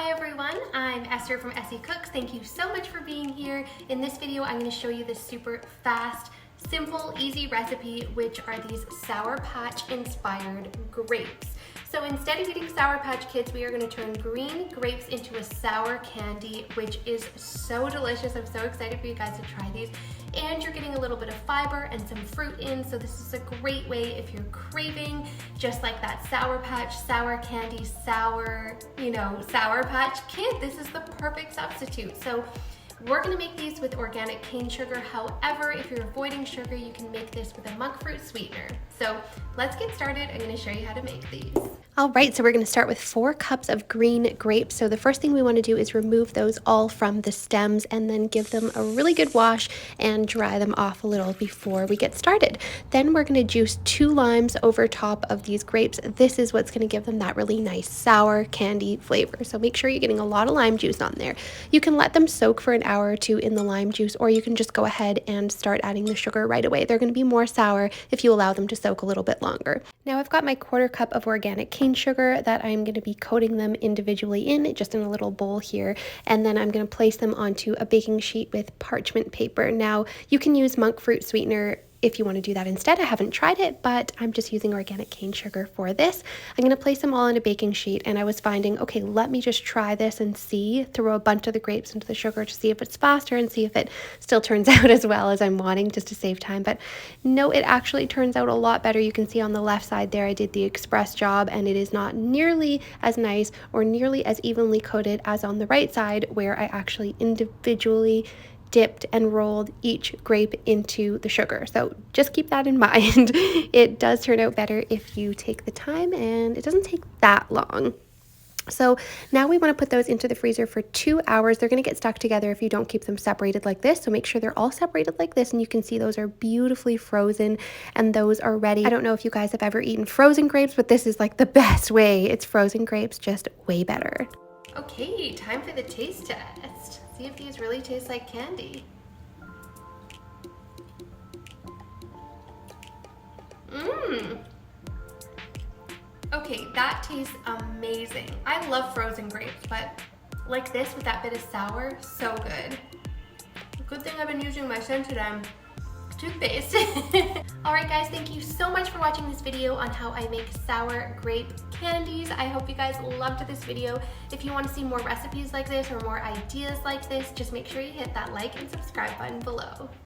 Hi everyone, I'm Esther from ESSYCOOKS. Thank you so much for being here. In this video, I'm going to show you this super fast, simple, easy recipe, which are these Sour Patch inspired grapes. So instead of eating Sour Patch Kids, we are going to turn green grapes into a sour candy, which is so delicious. I'm so excited for you guys to try these. And you're getting a little bit of fiber and some fruit in, so this is a great way if you're craving just like that Sour Patch, sour candy, sour Patch Kid. This is the perfect substitute. So we're gonna make these with organic cane sugar. However, if you're avoiding sugar, you can make this with a monk fruit sweetener. So let's get started. I'm gonna show you how to make these. All right, so we're gonna start with 4 cups of green grapes. So the first thing we wanna do is remove those all from the stems and then give them a really good wash and dry them off a little before we get started. Then we're gonna juice 2 limes over top of these grapes. This is what's gonna give them that really nice sour candy flavor. So make sure you're getting a lot of lime juice on there. You can let them soak for an hour or two in the lime juice, or you can just go ahead and start adding the sugar right away. They're gonna be more sour if you allow them to soak a little bit longer. Now I've got my 1/4 cup of organic cane sugar that I'm going to be coating them individually in, just in a little bowl here, and then I'm going to place them onto a baking sheet with parchment paper. Now you can use monk fruit sweetener if you want to do that instead. I haven't tried it, but I'm just using organic cane sugar for this. I'm going to place them all on a baking sheet, and I was finding, okay, let me just try this and see, throw a bunch of the grapes into the sugar to see if it's faster and see if it still turns out as well as I'm wanting, just to save time. But no, it actually turns out a lot better. You can see on the left side there, I did the express job, and it is not nearly as nice or nearly as evenly coated as on the right side, where I actually individually dipped and rolled each grape into the sugar. So just keep that in mind. It does turn out better if you take the time, and it doesn't take that long. So now we want to put those into the freezer for 2 hours. They're going to get stuck together if you don't keep them separated like this. So make sure they're all separated like this, and you can see those are beautifully frozen and those are ready. I don't know if you guys have ever eaten frozen grapes, but this is like the best way. It's frozen grapes, just way better. Okay, time for the taste test. See if these really taste like candy. Okay, that tastes amazing. I love frozen grapes, but like this with that bit of sour, so good. Good thing I've been using my Sensodyne toothpaste. Alright guys, thank you so much for watching this video on how I make sour grape candies. I hope you guys loved this video. If you want to see more recipes like this or more ideas like this, just make sure you hit that like and subscribe button below.